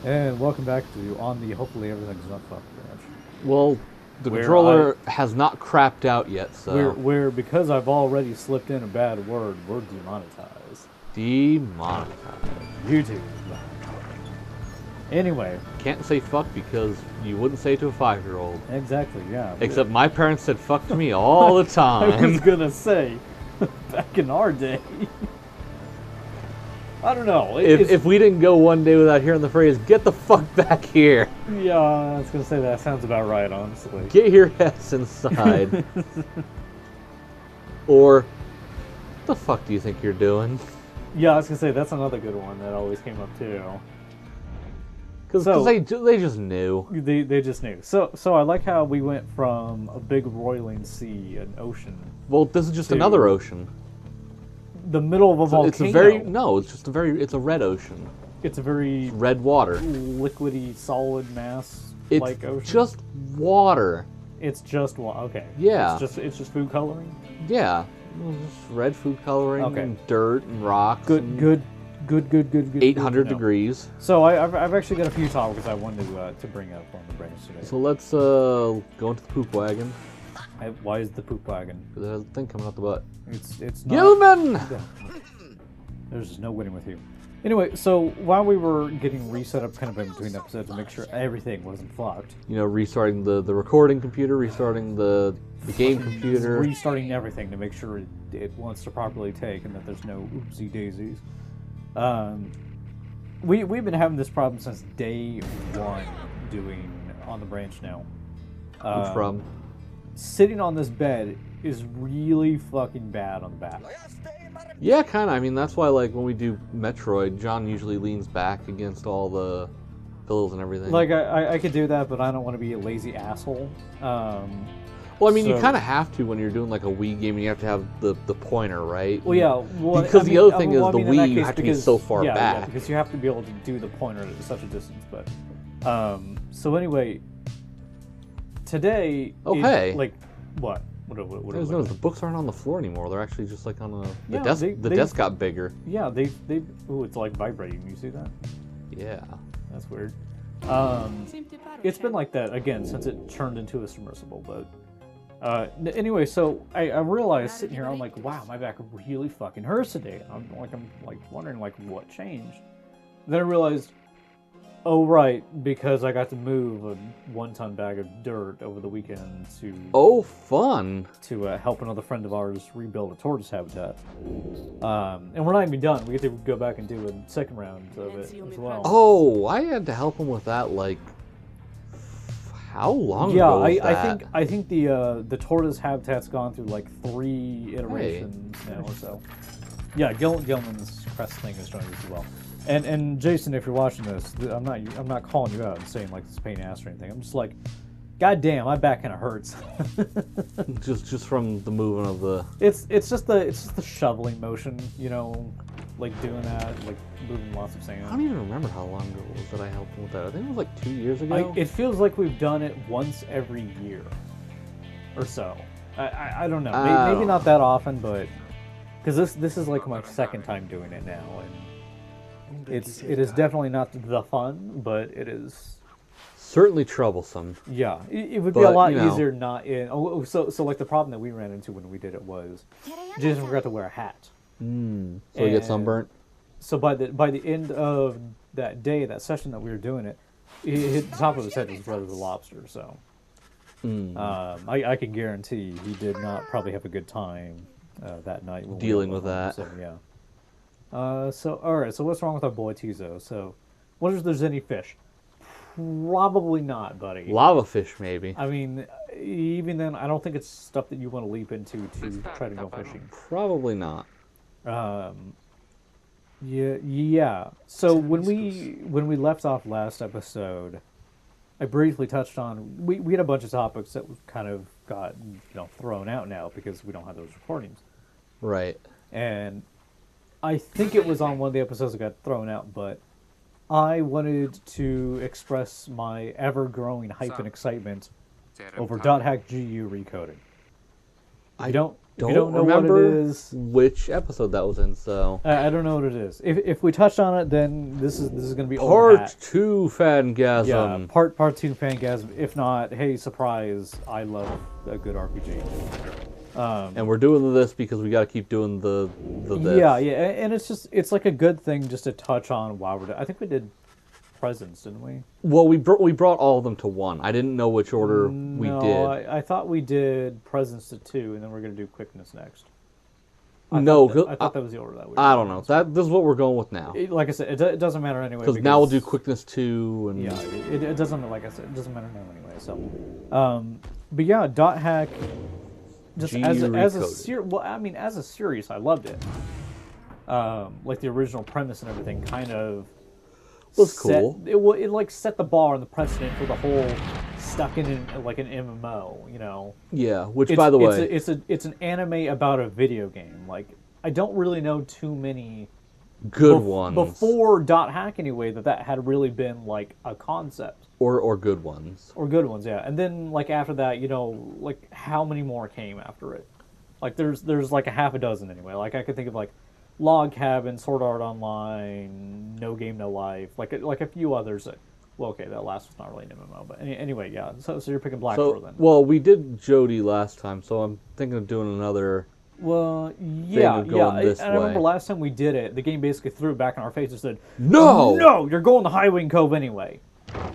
And welcome back to On the Hopefully Everything's Not Fucked branch. Well, the Where controller has not crapped out yet, so... Where, because I've already slipped in a bad word, we're demonetized. Demonetized. YouTube. Anyway. Can't say fuck because you wouldn't say it to a 5-year-old. Exactly, yeah. Except my parents said fuck to me all the time. I was gonna say, back in our day. I don't know. If we didn't go one day without hearing the phrase, get the fuck back here. Yeah, I was gonna say that sounds about right, honestly. Get your ass inside. Or, what the fuck do you think you're doing? Yeah, I was gonna say, that's another good one that always came up too. Because they just knew. They just knew. So I like how we went from a big roiling sea, an ocean. Well, this is just another ocean. The middle of a volcano. It's a red ocean. It's a very red water, liquidy, solid mass like ocean. It's just water. It's just water. Okay. Yeah. It's just food coloring. Yeah. Just red food coloring. Okay. And dirt and rocks. Good. 800 degrees. So I've actually got a few topics I wanted to bring up on the branch today. So let's go into the poop wagon. Why is the poop wagon? Because it has a thing coming out the butt. It's not. Gilman! There's no winning with you. Anyway, so while we were getting reset up kind of in between episodes to make sure everything wasn't fucked. You know, restarting the recording computer, restarting the game computer. Restarting everything to make sure it wants to properly take and that there's no oopsie daisies. We've been having this problem since day one doing On the Branch now. Which from? Sitting on this bed is really fucking bad on the back. Yeah, kind of. I mean, that's why, like, when we do Metroid, John usually leans back against all the pillows and everything. Like, I could do that, but I don't want to be a lazy asshole. Well, I mean, you kind of have to when you're doing, like, a Wii game, and you have to have the pointer, right? Well, yeah. Well, because the other thing is the Wii, you have to be so far back. Yeah, because you have to be able to do the pointer at such a distance. But, so anyway, today... Okay. Like, what? What the books aren't on the floor anymore. They're actually just like on the desk. The desk got bigger. Yeah, ooh, it's like vibrating. You see that? Yeah. That's weird. It's been like that again since it turned into a submersible. But anyway, so I realized sitting here, I'm like, wow, my back really fucking hurts today. I'm wondering like what changed. Then I realized, oh right, because I got to move a 1-ton bag of dirt over the weekend to... Oh, fun! To help another friend of ours rebuild a tortoise habitat. And we're not even done. We get to go back and do a second round of it as well. Oh, I had to help him with that, like... How long ago was that? I think the tortoise habitat's gone through like 3 iterations now or so. Yeah, Gilman's crest thing is joining as well. And Jason, if you're watching this, I'm not calling you out and saying like it's a pain in the ass or anything. I'm just like, God damn, my back kind of hurts. just from the movement of the. It's just the shoveling motion, you know, like doing that, like moving lots of sand. I don't even remember how long ago it was that I helped him with that. I think it was like 2 years ago. It feels like we've done it once every year, or so. I don't know. Maybe not that often, but because this is like my second time doing it now, and. It is definitely not the fun, but it is certainly troublesome. Yeah, it would be a lot easier not in. Oh, so like the problem that we ran into when we did it was Jason forgot to wear a hat. So he gets sunburnt. So by the end of that day, that session that we were doing it, the top of his head was red as a lobster. So I can guarantee he did not probably have a good time that night when dealing with that. So yeah. So alright, so what's wrong with our boy Tizo? So, wonder if there's any fish. Probably not, buddy. Lava fish, maybe. I mean, even then, I don't think it's stuff that you want to leap into to try to go fishing. Probably not. Yeah. So when we left off last episode, I briefly touched on we had a bunch of topics that kind of got thrown out now because we don't have those recordings. Right. And I think it was on one of the episodes that got thrown out, but I wanted to express my ever-growing hype and excitement over .hack GU recoding. don't know remember what it is, which episode that was in, so... I don't know what it is. If we touched on it, then this is going to be Part 2 Fangasm. Yeah, part 2 Fangasm. If not, hey, surprise, I love a good RPG. And we're doing this because we got to keep doing the this. Yeah, and it's like a good thing just to touch on while we're I think we did Presents, didn't we? Well, we brought all of them to 1. I didn't know which order we did. I thought we did Presents to 2, and then we're going to do Quickness next. I thought that was the order that we did. I don't know. This is what we're going with now. Like I said, it doesn't matter anyway. Because now we'll do Quickness 2. And... Yeah, it doesn't, like I said, it doesn't matter now anyway. So, but yeah, Dot Hack, just as a series, I loved it. Like the original premise and everything kind of was cool. It like set the bar and the precedent for the whole stuck in like an MMO, you know. Yeah, which by the way, it's an anime about a video game. Like I don't really know too many good ones before Dot Hack anyway that had really been like a concept. Or good ones. Or good ones, yeah. And then like after that, you know, like how many more came after it? Like there's like a half a dozen anyway. Like I could think of like Log Cabin, Sword Art Online, No Game No Life, like a few others. Well, okay, that last was not really an MMO, but anyway, yeah. So you're picking Black Door then. Well, we did Jody last time, so I'm thinking of doing another. Well, yeah. I remember last time we did it, the game basically threw it back in our face and said, "No, you're going to Highwing Cove anyway."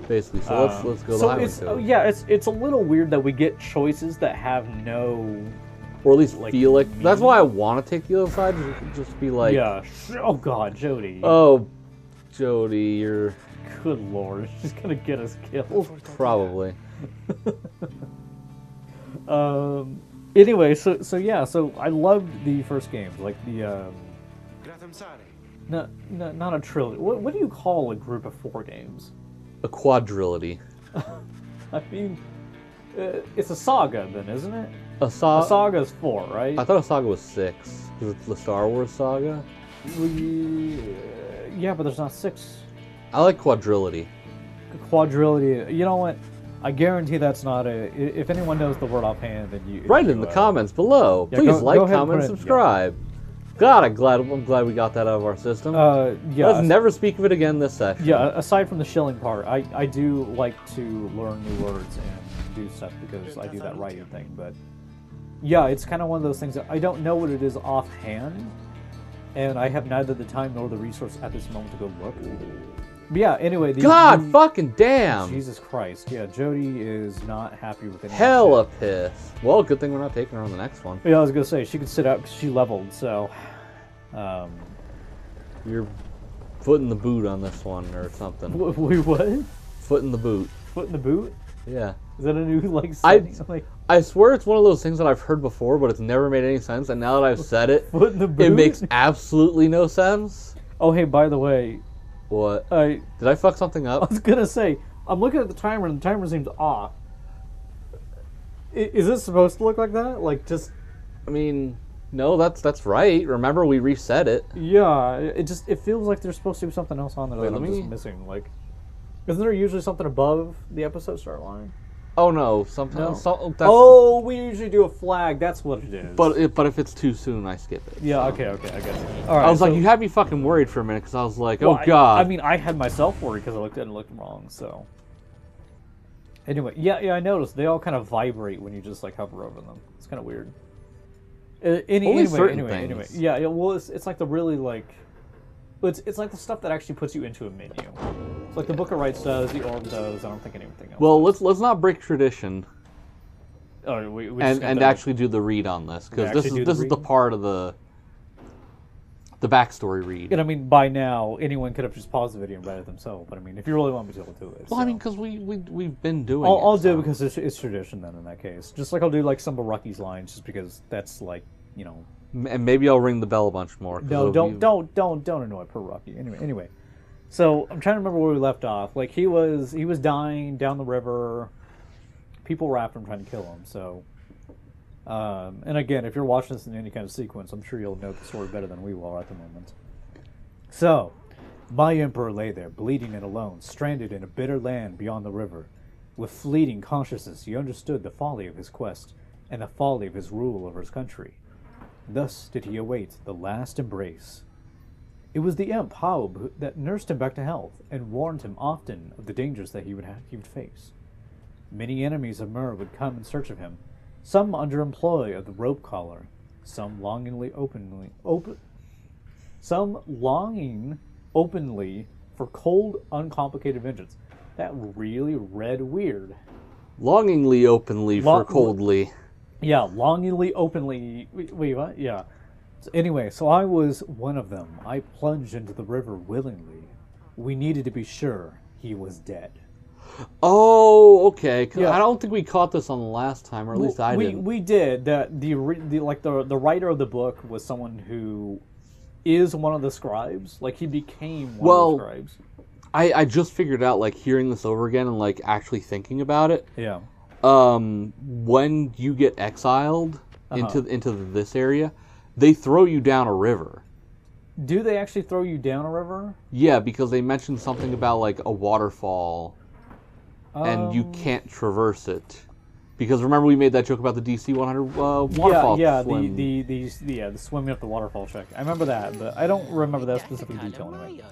Basically, so let's go to Highwing Cove. Yeah, it's a little weird that we get choices that have no. Or at least feel like... That's why I want to take the other side, just be like... Yeah. Oh, God, Jody. Oh, Jody, you're... Good Lord. She's going to get us killed. Probably. Anyway, so I loved the first games. Like the... not a trilogy. What do you call a group of 4 games? A quadrillity. I mean... it's a saga, then, isn't it? A saga is 4, right? I thought a saga was 6. Because it's the Star Wars saga. Yeah, but there's not 6. I like quadrillity. Quadrillity. You know what? I guarantee that's not a... If anyone knows the word offhand, then you... Write it in the comments below. Yeah, Please go comment, and subscribe. Yeah. God, I'm glad we got that out of our system. Yeah. Let's never speak of it again this session. Yeah, aside from the shilling part, I do like to learn new words and do stuff because I do that writing thing, but... Yeah, it's kind of one of those things that I don't know what it is offhand, and I have neither the time nor the resource at this moment to go look. But yeah, anyway... Fucking damn! Jesus Christ. Yeah, Jody is not happy with anything. Hella pissed. Well, good thing we're not taking her on the next one. Yeah, I was going to say, she could sit out because she leveled, so... You're foot in the boot on this one, or something. Wait, what? Foot in the boot. Foot in the boot? Yeah. Is that a new, like, setting? I swear it's one of those things that I've heard before, but it's never made any sense, and now that I've said it, Foot in the boot? It makes absolutely no sense. Oh, hey, by the way... What? Did I fuck something up? I was gonna say, I'm looking at the timer, and the timer seems off. Is this supposed to look like that? Like, just... I mean, no, that's right. Remember, we reset it. Yeah, it feels like there's supposed to be something else on there that I'm just missing. Like, isn't there usually something above the episode start line? Oh no, something. No. Oh, we usually do a flag. That's what it is. But if it's too soon, I skip it. Yeah. Okay. I guess. All right. I was like, you had me fucking worried for a minute because I was like, oh god. I mean, I had myself worried because I looked at it and looked wrong. So. Anyway, yeah. I noticed they all kind of vibrate when you just like hover over them. It's kind of weird. Anyway. Yeah. Well, it's like the really like. It's like the stuff that actually puts you into a menu. It's like the Book of Rights does, the Orb does. I don't think anything else. Well, let's not break tradition. Oh, we and actually do the read on this because this is the part of the backstory read. And I mean, by now anyone could have just paused the video and read it themselves. But I mean, if you really want me to, I'll do it. Well, so. I mean, because we've been doing. I'll do it because it's tradition. Then in that case, just like I'll do like some of Rocky's lines, just because that's like And maybe I'll ring the bell a bunch more. No, don't annoy poor Rocky. Anyway, so I'm trying to remember where we left off. Like he was dying down the river. People were after him trying to kill him. So, and again, if you're watching this in any kind of sequence, I'm sure you'll know the story better than we will at the moment. So, my emperor lay there, bleeding and alone, stranded in a bitter land beyond the river. With fleeting consciousness, he understood the folly of his quest and the folly of his rule over his country. Thus did he await the last embrace. It was the imp Haub that nursed him back to health and warned him often of the dangers that he would face. Many enemies of Myr would come in search of him, some under employ of the rope collar, some longing openly for cold, uncomplicated vengeance. That really read weird. Longingly openly for coldly. Yeah, longingly openly. Wait, what? Yeah. So anyway, so I was one of them. I plunged into the river willingly. We needed to be sure he was dead. Oh, okay. 'Cause Yeah. I don't think we caught this on the last time, or at least I didn't. We did. The writer of the book was someone who is one of the scribes. Like, he became one of the scribes. I just figured out, like, hearing this over again and, like, actually thinking about it. Yeah. When you get exiled into this area, they throw you down a river. Do they actually throw you down a river? Yeah, because they mentioned something about, like, a waterfall, and you can't traverse it. Because remember we made that joke about the DC 100 waterfall swim. The swimming up the waterfall check. I remember that, but I don't remember that specific detail anyway.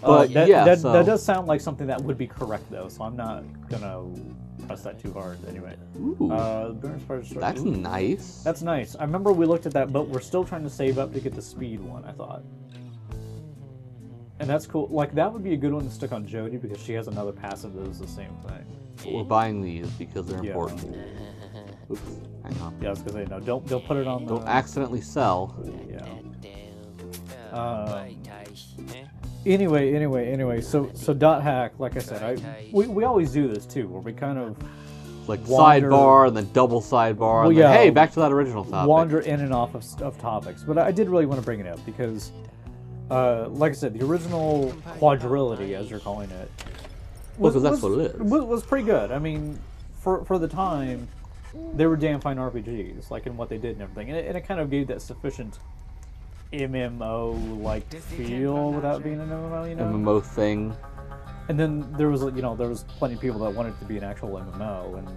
But that does sound like something that would be correct though, so I'm not gonna press that too hard anyway. Ooh, that's nice. That's nice. I remember we looked at that, but we're still trying to save up to get the speed one, I thought. And that's cool. Like, that would be a good one to stick on Jody because she has another passive that is the same thing. But we're buying these because they're important. Oops, hang on. Yeah, I was gonna say, no, don't put it on Don't accidentally sell. Yeah. Anyway, so dot hack, like I said, we always do this too, where we kind of like sidebar and then double sidebar, and then, hey, back to that original topic. Wander in and off of topics, but I did really want to bring it up because, like I said, the original Quadrillity, as you're calling it, because that's what it is. Was pretty good. I mean, for the time, they were damn fine RPGs, like in what they did and everything, and it kind of gave that sufficient MMO-like feel without being an MMO, you know? MMO thing. And then there was plenty of people that wanted it to be an actual MMO, and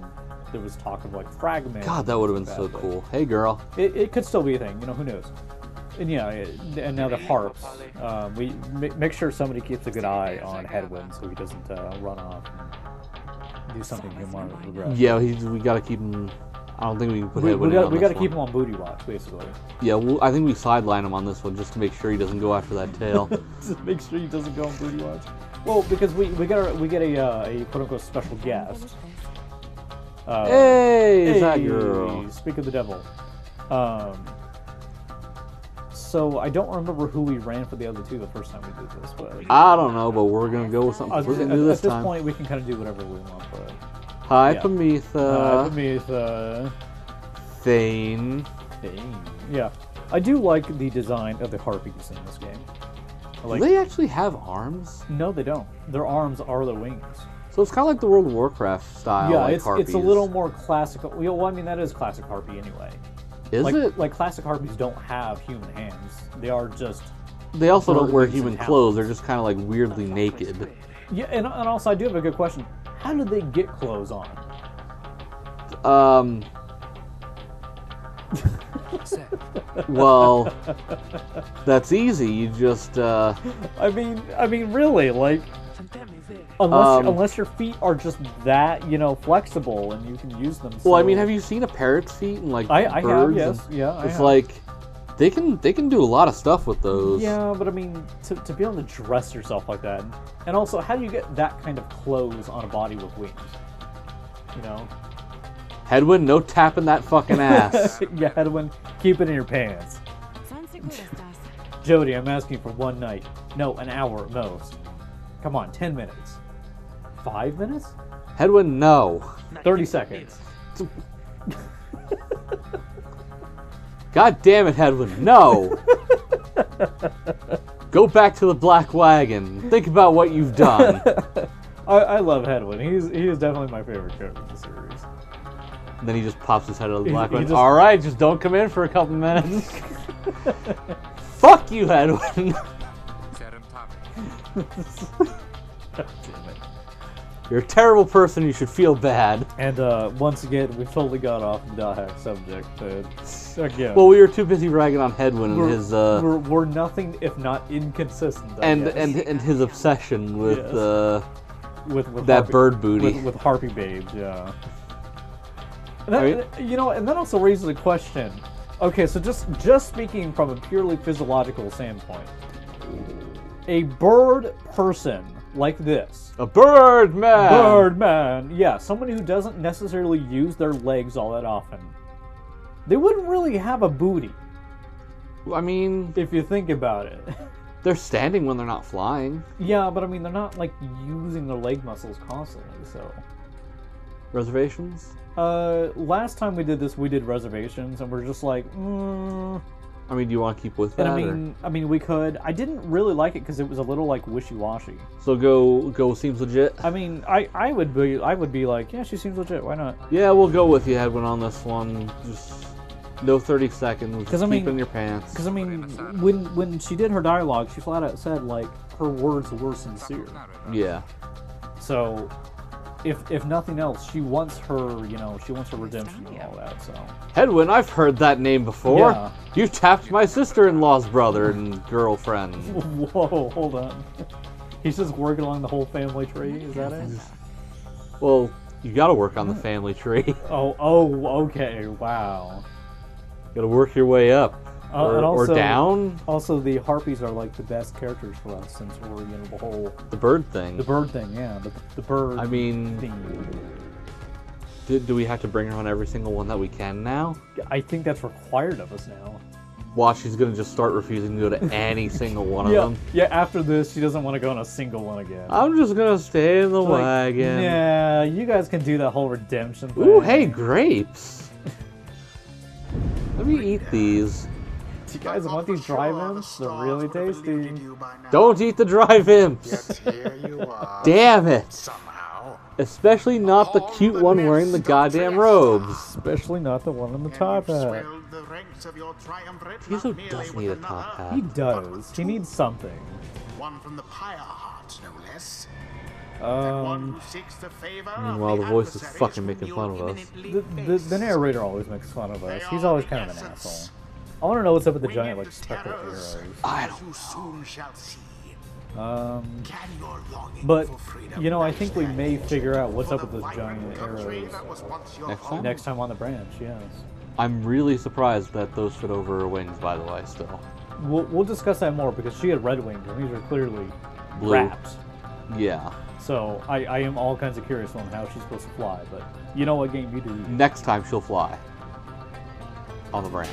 there was talk of like fragments. God, that would have been so cool. Hey, girl. It could still be a thing, you know, who knows? And yeah, and now the harps. We make sure somebody keeps a good eye on Headwind so he doesn't run off and do something he might regret. Yeah, we got to keep him. I don't think we can put Headwind on this one. We got to keep him on booty watch, basically. Yeah, I think we sideline him on this one just to make sure he doesn't go after that tail. Just make sure he doesn't go on booty watch. Well, because we get a quote unquote special guest. Hey, is that girl? Speak of the devil. So I don't remember who we ran for the other two the first time we did this, but I don't know, but we're gonna go with something. We're gonna do this time. At this point, we can kind of do whatever we want. But hi, yeah. Pamitha. Hi, Pamitha. Thane. Yeah, I do like the design of the harpies in this game. Do they actually have arms? No, they don't. Their arms are their wings. So it's kind of like the World of Warcraft style. Yeah, like it's harpies. It's a little more classical. Well, I mean that is classic harpy anyway. Is it? Like classic harpies don't have human hands. They are just. They also don't wear human clothes. They're just kind of like weirdly naked. Yeah, and also I do have a good question. How do they get clothes on? Well, that's easy. You just. I mean, really, like. Unless your feet are just that, flexible and you can use them. Well, I mean, have you seen a parrot's feet and like I birds? have, yes, yeah. It's like they can do a lot of stuff with those. Yeah, but I mean, to be able to dress yourself like that, and also, how do you get that kind of clothes on a body with wings? You know. Headwind, no tapping that fucking ass. Yeah, Headwind, keep it in your pants. Jody, I'm asking for one night. No, an hour at most. Come on, 10 minutes. 5 minutes? Headwind, no. 30 seconds. God damn it, Headwind, no. Go back to the Black Wagon. Think about what you've done. I love Headwind. He is definitely my favorite character in the series. And then he just pops his head out of the Black Wagon. All right, just don't come in for a couple minutes. Fuck you, Headwind. God damn it. You're a terrible person. You should feel bad. And once again, we totally got off the Dahak subject. Again, well, we were too busy ragging on Hedwyn and his. We're nothing if not inconsistent. And his obsession with yes. With that harpy, bird booty. With harpy babes, yeah. And that, and that also raises a question. Okay, so just speaking from a purely physiological standpoint, a bird person like this. A bird man! Bird man, yeah. Someone who doesn't necessarily use their legs all that often. They wouldn't really have a booty. I mean... if you think about it. They're standing when they're not flying. Yeah, but I mean, they're not, like, using their leg muscles constantly, so... Reservations? Last time we did this, we did reservations, and we're just like, I mean, do you want to keep with that? And I mean, we could. I didn't really like it because it was a little like wishy-washy. So go seems legit. I mean, I would be like, yeah, she seems legit. Why not? Yeah, we'll go with you, Edwin, on this one. Just no 30 seconds. Just keep in your pants. Because I mean, when she did her dialogue, she flat out said like her words were sincere. Yeah. So, if nothing else, she wants her redemption and all that. So. Hedwyn, I've heard that name before. Yeah. You tapped my sister-in-law's brother and girlfriend. Whoa, hold on. He's just working along the whole family tree. Is that it? Well, you got to work on the family tree. Oh, okay. Wow. Got to work your way up. Or down. Also, the harpies are like the best characters for us since we're the whole the bird thing. The bird thing, yeah. The bird. I mean, thing. Do we have to bring her on every single one that we can now? I think that's required of us now. Well, she's gonna just start refusing to go to any single one of them. Yeah. After this, she doesn't want to go on a single one again. I'm just gonna stay in the wagon. Yeah, you guys can do that whole redemption thing. Ooh, hey, grapes. Let me eat these. Do you guys want these dry imps? They're really tasty. Don't eat the dry imps. Damn it. Especially not the cute one wearing the goddamn robes. Especially not the one in the top hat. Tizo does need a top hat. He does. He needs something. One from the Pyre heart, no less. Meanwhile, the voice is fucking making fun of us. The narrator always makes fun of us. He's always kind of an asshole. I want to know what's up with the giant, like, spectral arrows. I don't know. But, I think we may figure out what's up with those giant arrows next time on the branch, yes. I'm really surprised that those fit over her wings, by the way, still. We'll discuss that more, because she had red wings, and these are clearly blue. wrapped. Yeah. So, I am all kinds of curious on how she's supposed to fly, but you know what game you do. Next time she'll fly. On the branch.